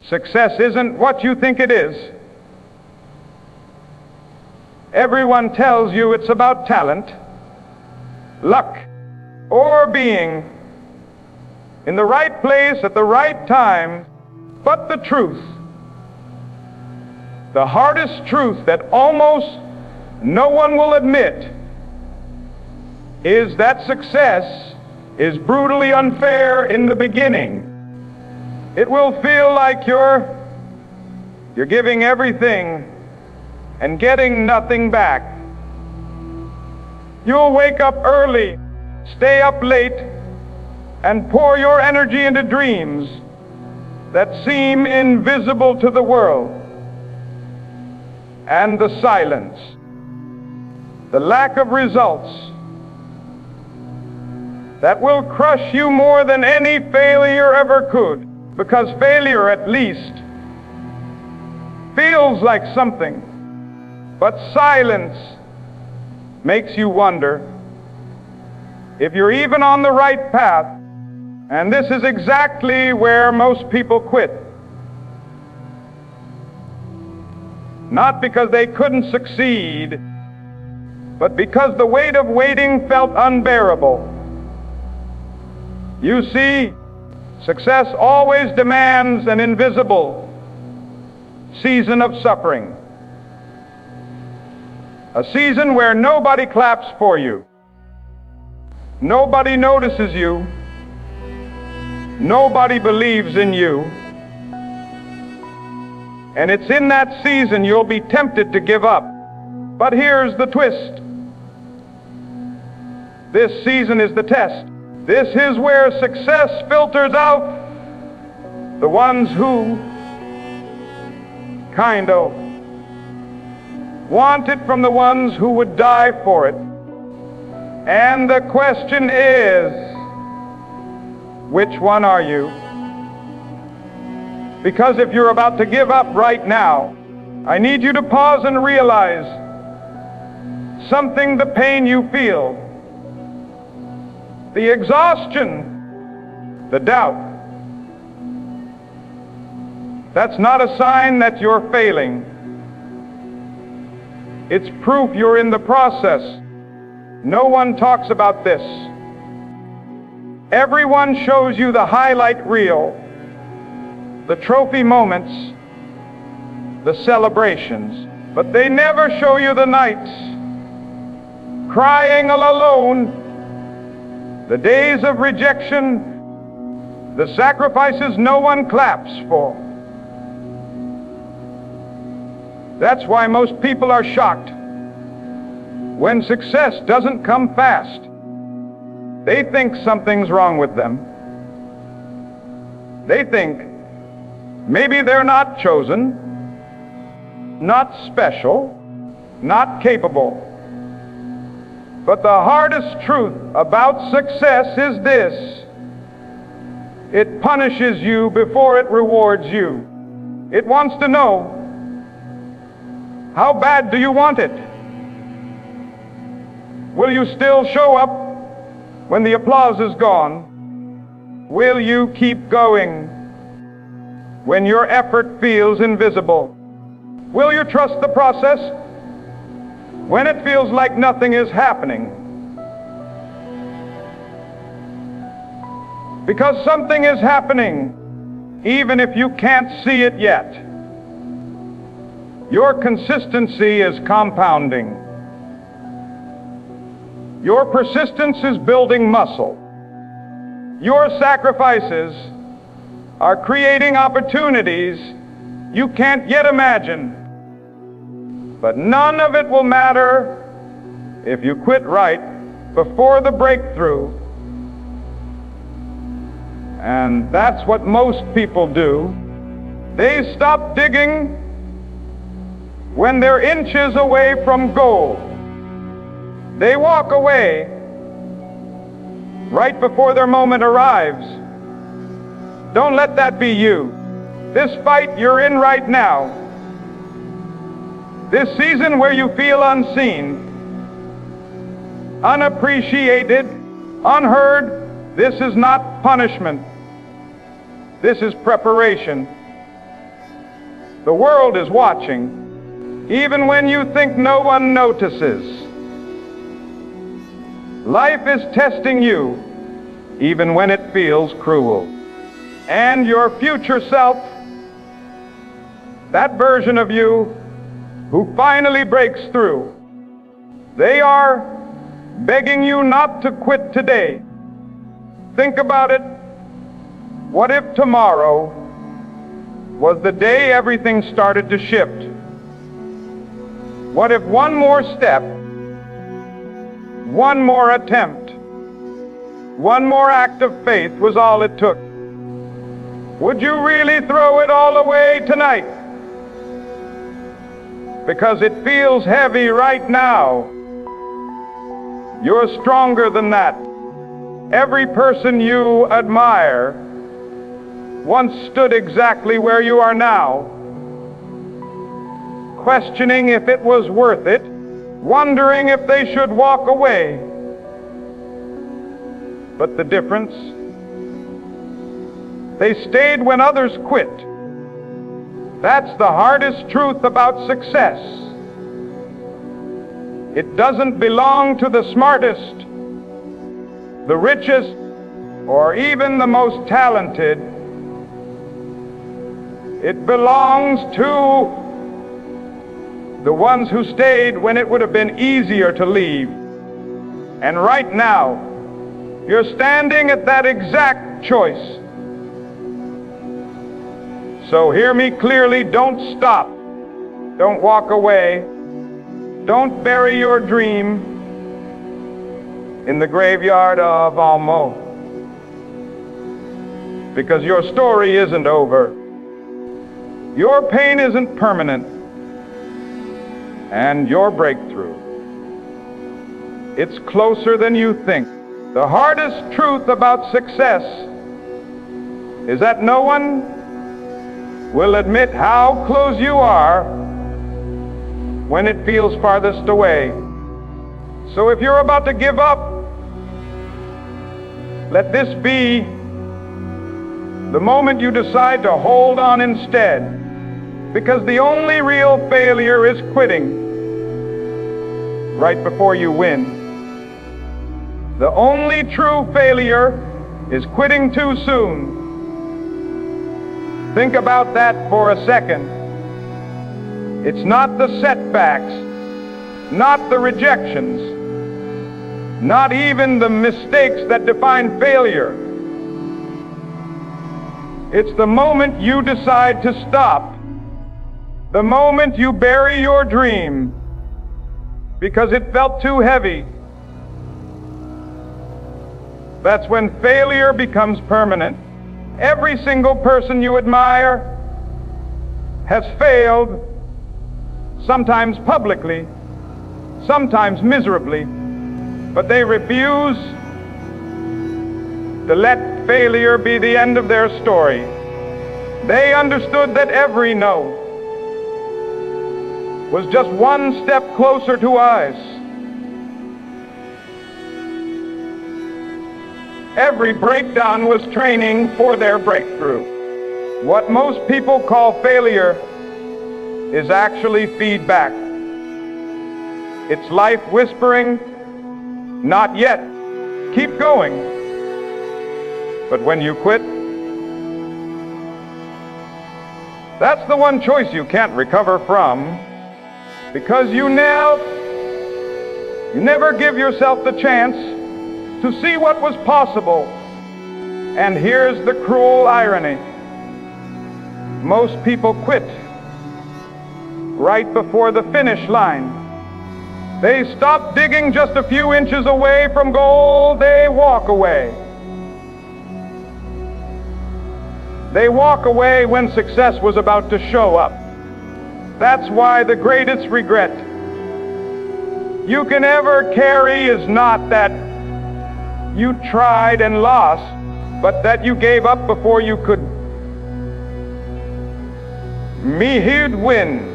Success isn't what you think it is. Everyone tells you it's about talent, luck, or being in the right place at the right time. But the truth, the hardest truth that almost no one will admit, is that success is brutally unfair in the beginning. It will feel like you're giving everything and getting nothing back. You'll wake up early, stay up late, and pour your energy into dreams that seem invisible to the world. And the silence, the lack of results, that will crush you more than any failure ever could, because failure at least feels like something. But silence makes you wonder if you're even on the right path. And this is exactly where most people quit. Not because they couldn't succeed, but because the weight of waiting felt unbearable. You see, success always demands an invisible season of suffering. A season where nobody claps for you. Nobody notices you. Nobody believes in you. And it's in that season you'll be tempted to give up. But here's the twist. This season is the test. This is where success filters out the ones who kind of want it from the ones who would die for it. And the question is, which one are you? Because if you're about to give up right now, I need you to pause and realize something: the pain you feel, the exhaustion, the doubt. That's not a sign that you're failing. It's proof you're in the process. No one talks about this. Everyone shows you the highlight reel, the trophy moments, the celebrations, but they never show you the nights, crying all alone, the days of rejection, the sacrifices no one claps for. That's why most people are shocked when success doesn't come fast. They think something's wrong with them. They think maybe they're not chosen, not special, not capable. But the hardest truth about success is this: it punishes you before it rewards you. It wants to know, how bad do you want it? Will you still show up when the applause is gone? Will you keep going when your effort feels invisible? Will you trust the process when it feels like nothing is happening? Because something is happening, even if you can't see it yet. Your consistency is compounding. Your persistence is building muscle. Your sacrifices are creating opportunities you can't yet imagine. But none of it will matter if you quit right before the breakthrough. And that's what most people do. They stop digging when they're inches away from gold. They walk away right before their moment arrives. Don't let that be you. This fight you're in right now, this season where you feel unseen, unappreciated, unheard, this is not punishment. This is preparation. The world is watching, even when you think no one notices. Life is testing you, even when it feels cruel. And your future self, that version of you who finally breaks through, they are begging you not to quit today. Think about it. What if tomorrow was the day everything started to shift? What if one more step, one more attempt, one more act of faith was all it took? Would you really throw it all away tonight? Because it feels heavy right now. You're stronger than that. Every person you admire once stood exactly where you are now, questioning if it was worth it, wondering if they should walk away. But the difference? They stayed when others quit. That's the hardest truth about success. It doesn't belong to the smartest, the richest, or even the most talented. It belongs to the ones who stayed when it would have been easier to leave. And right now, you're standing at that exact choice. So hear me clearly, don't stop. Don't walk away. Don't bury your dream in the graveyard of almost. Because your story isn't over. Your pain isn't permanent. And your breakthrough, it's closer than you think. The hardest truth about success is that no one will admit how close you are when it feels farthest away. So if you're about to give up, let this be the moment you decide to hold on instead. Because the only real failure is quitting right before you win. The only true failure is quitting too soon. Think about that for a second. It's not the setbacks, not the rejections, not even the mistakes that define failure. It's the moment you decide to stop. The moment you bury your dream because it felt too heavy. That's when failure becomes permanent. Every single person you admire has failed, sometimes publicly, sometimes miserably, but they refuse to let failure be the end of their story. They understood that every no was just one step closer to us. Every breakdown was training for their breakthrough. What most people call failure is actually feedback. It's life whispering, not yet, keep going. But when you quit, that's the one choice you can't recover from. Because you never give yourself the chance to see what was possible. And here's the cruel irony. Most people quit right before the finish line. They stop digging just a few inches away from goal. They walk away. They walk away when success was about to show up. That's why the greatest regret you can ever carry is not that you tried and lost, but that you gave up before you could win.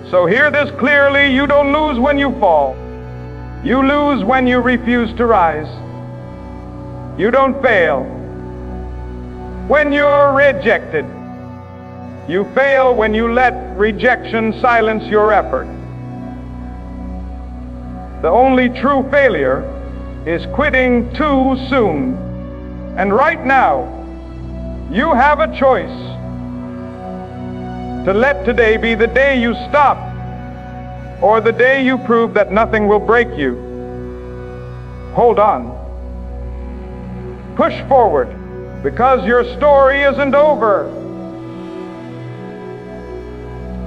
So hear this clearly, you don't lose when you fall. You lose when you refuse to rise. You don't fail when you're rejected. You fail when you let rejection silence your effort. The only true failure is quitting too soon. And right now, you have a choice to let today be the day you stop, or the day you prove that nothing will break you. Hold on. Push forward, because your story isn't over.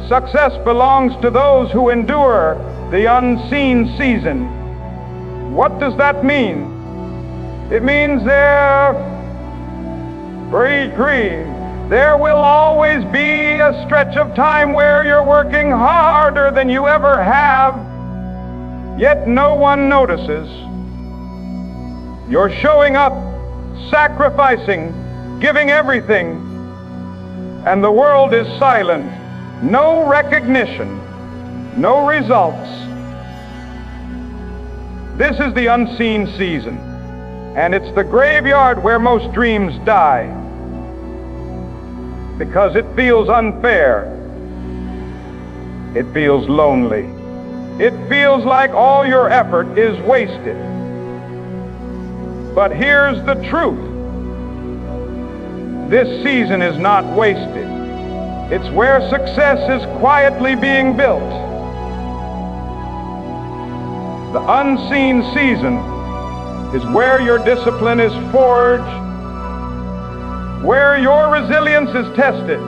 Success belongs to those who endure the unseen season. What does that mean? It means there will always be a stretch of time where you're working harder than you ever have, yet no one notices. You're showing up, sacrificing, giving everything, and the world is silent. No recognition, no results. This is the unseen season, and it's the graveyard where most dreams die, because it feels unfair. It feels lonely. It feels like all your effort is wasted. But here's the truth. This season is not wasted. It's where success is quietly being built. The unseen season is where your discipline is forged, where your resilience is tested,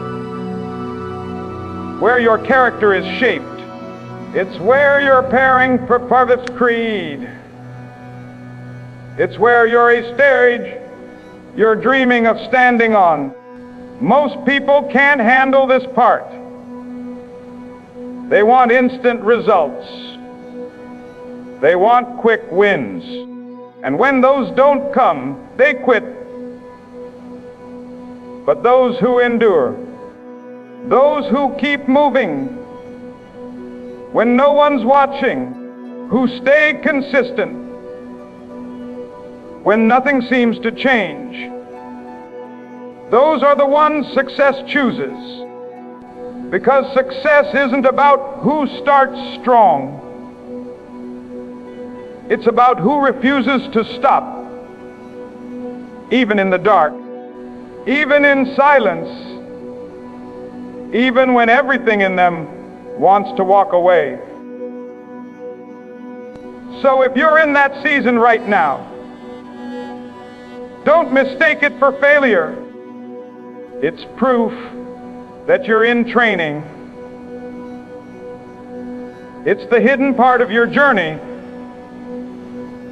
where your character is shaped. It's where you're preparing for Farthest Creed. It's where you're a stage you're dreaming of standing on. Most people can't handle this part. They want instant results. They want quick wins. And when those don't come, they quit. But those who endure, those who keep moving, when no one's watching, who stay consistent, when nothing seems to change, those are the ones success chooses. Because success isn't about who starts strong. It's about who refuses to stop, even in the dark, even in silence, even when everything in them wants to walk away. So if you're in that season right now, don't mistake it for failure. It's proof that you're in training. It's the hidden part of your journey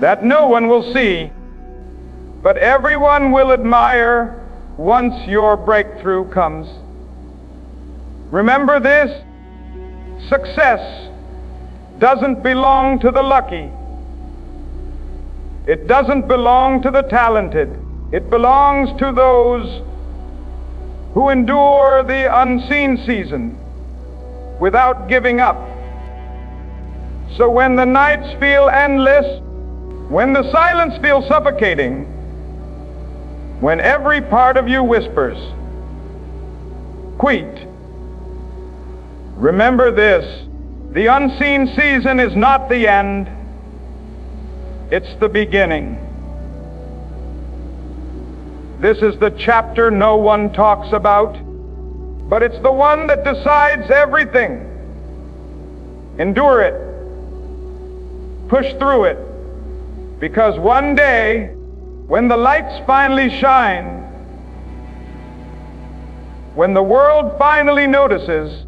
that no one will see, but everyone will admire once your breakthrough comes. Remember this: success doesn't belong to the lucky. It doesn't belong to the talented. It belongs to those who endure the unseen season without giving up. So when the nights feel endless, when the silence feels suffocating, when every part of you whispers, "Quit," remember this: the unseen season is not the end, it's the beginning. This is the chapter no one talks about, but it's the one that decides everything. Endure it. Push through it. Because one day, when the lights finally shine, when the world finally notices,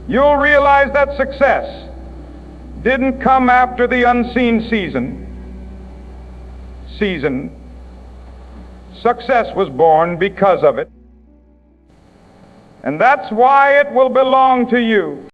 you'll realize that success didn't come after the unseen season. Success was born because of it. And that's why it will belong to you.